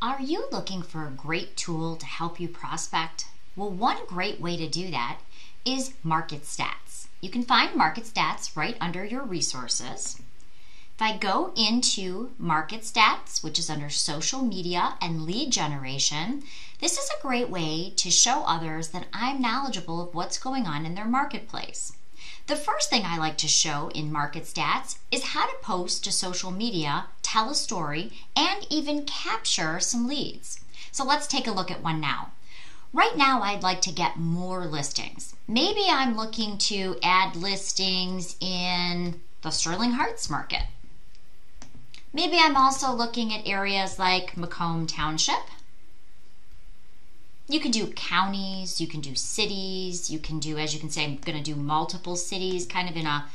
Are you looking for a great tool to help you prospect? Well, one great way to do that is MarketStats. You can find MarketStats right under your resources. If I go into MarketStats, which is under social media and lead generation, this is a great way to show others that I'm knowledgeable of what's going on in their marketplace. The first thing I like to show in MarketStats is how to post to social media, tell a story, and even capture some leads. So let's take a look at one now. Right now, I'd like to get more listings. Maybe I'm looking to add listings in the Sterling Heights market. Maybe I'm also looking at areas like Macomb Township. You can do counties, you can do cities, you can do, as you can say, I'm going to do multiple cities kind of in a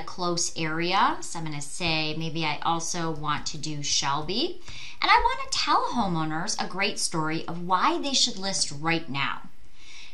close area. So I'm going to say maybe I also want to do Shelby. And I want to tell homeowners a great story of why they should list right now.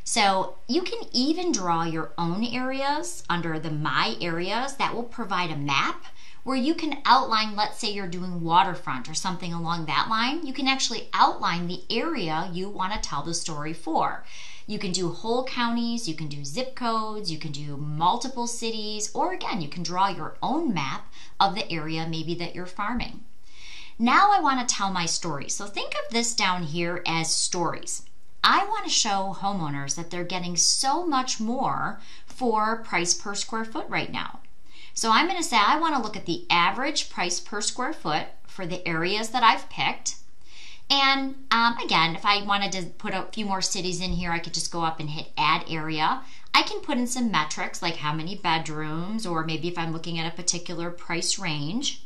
So you can even draw your own areas under the My Areas. That will provide a map where you can outline, let's say you're doing waterfront or something along that line. You can actually outline the area you want to tell the story for. You can do whole counties, you can do zip codes, you can do multiple cities, or again, you can draw your own map of the area maybe that you're farming. Now I want to tell my story. So think of this down here as stories. I want to show homeowners that they're getting so much more for price per square foot right now. So I'm going to say I want to look at the average price per square foot for the areas that I've picked. And again, if I wanted to put a few more cities in here, I could just go up and hit add area. I can put in some metrics like how many bedrooms, or maybe if I'm looking at a particular price range.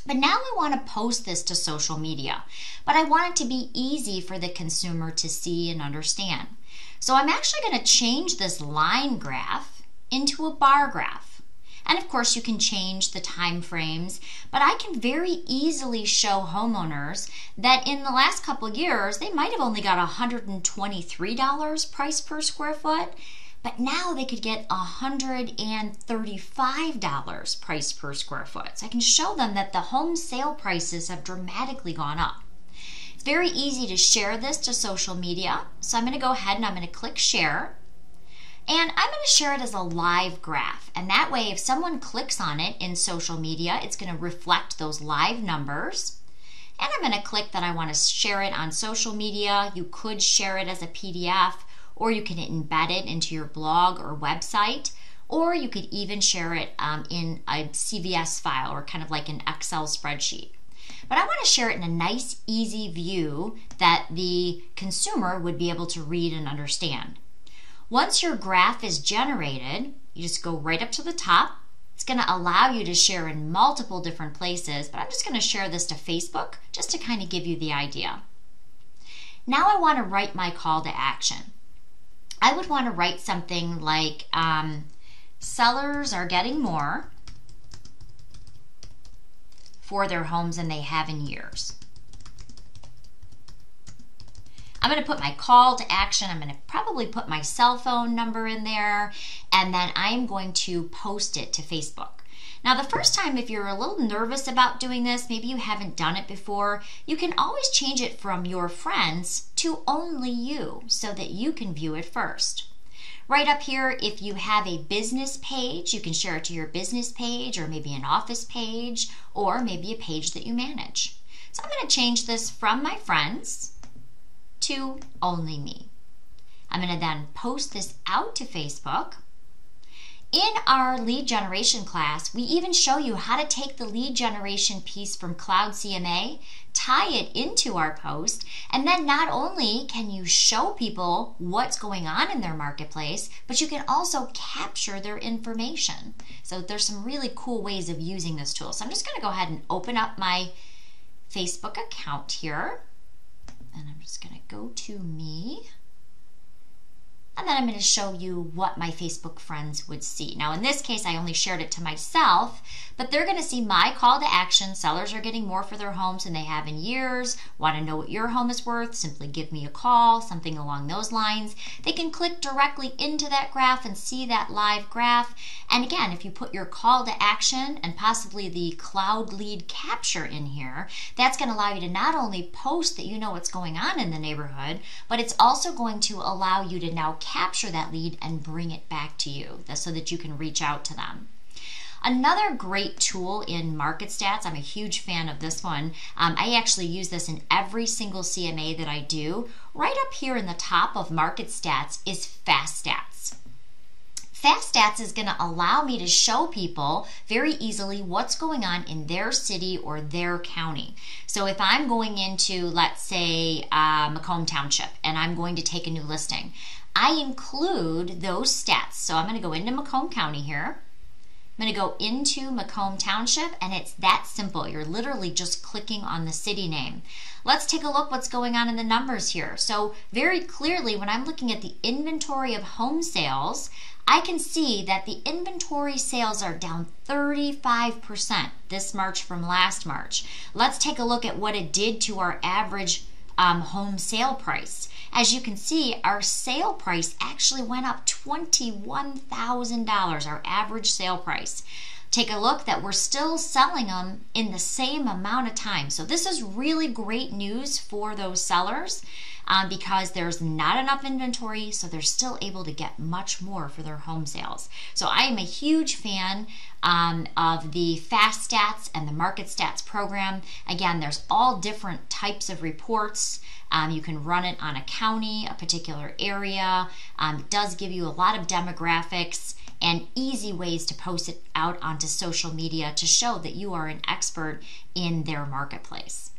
But now I want to post this to social media, but I want it to be easy for the consumer to see and understand. So I'm actually going to change this line graph into a bar graph. And of course you can change the time frames, but I can very easily show homeowners that in the last couple of years, they might have only got $123 price per square foot, but now they could get $135 price per square foot. So I can show them that the home sale prices have dramatically gone up. It's very easy to share this to social media. So I'm going to go ahead and I'm going to click share. And I'm going to share it as a live graph. And that way, if someone clicks on it in social media, it's going to reflect those live numbers. And I'm going to click that I want to share it on social media. You could share it as a PDF, or you can embed it into your blog or website, or you could even share it in a CVS file or kind of like an Excel spreadsheet. But I want to share it in a nice, easy view that the consumer would be able to read and understand. Once your graph is generated, you just go right up to the top. It's going to allow you to share in multiple different places, but I'm just going to share this to Facebook just to kind of give you the idea. Now I want to write my call to action. I would want to write something like, sellers are getting more for their homes than they have in years. I'm going to put my call to action. I'm going to probably put my cell phone number in there, and then I'm going to post it to Facebook. Now, the first time, if you're a little nervous about doing this, maybe you haven't done it before, you can always change it from your friends to only you so that you can view it first. Right up here, if you have a business page, you can share it to your business page, or maybe an office page, or maybe a page that you manage. So I'm going to change this from my friends to only me. I'm going to then post this out to Facebook. In our lead generation class, we even show you how to take the lead generation piece from Cloud CMA, tie it into our post, and then not only can you show people what's going on in their marketplace, but you can also capture their information. So there's some really cool ways of using this tool. So I'm just going to go ahead and open up my Facebook account here. And I'm just going to go to me. and then I'm going to show you what my Facebook friends would see. Now in this case, I only shared it to myself, but they're going to see my call to action. Sellers are getting more for their homes than they have in years. Want to know what your home is worth? Simply give me a call, something along those lines. They can click directly into that graph and see that live graph. And again, if you put your call to action and possibly the cloud lead capture in here, that's going to allow you to not only post that you know what's going on in the neighborhood, but it's also going to allow you to now capture that lead and bring it back to you so that you can reach out to them. Another great tool in MarketStats, I'm a huge fan of this one. I actually use this in every single CMA that I do. Right up here in the top of MarketStats is FastStats. FastStats is going to allow me to show people very easily what's going on in their city or their county. So if I'm going into, let's say, Macomb Township, and I'm going to take a new listing, I include those stats. So I'm going to go into Macomb County here. I'm going to go into Macomb Township, and it's that simple. You're literally just clicking on the city name. Let's take a look what's going on in the numbers here. So very clearly, when I'm looking at the inventory of home sales, I can see that the inventory sales are down 35% this March from last March. Let's take a look at what it did to our average home sale price. As you can see, our sale price actually went up $21,000, our average sale price. Take a look that we're still selling them in the same amount of time. So this is really great news for those sellers because there's not enough inventory, so they're still able to get much more for their home sales. So I am a huge fan of the FastStats and the MarketStats program. Again, there's all different types of reports. You can run it on a county, a particular area. It does give you a lot of demographics and easy ways to post it out onto social media to show that you are an expert in their marketplace.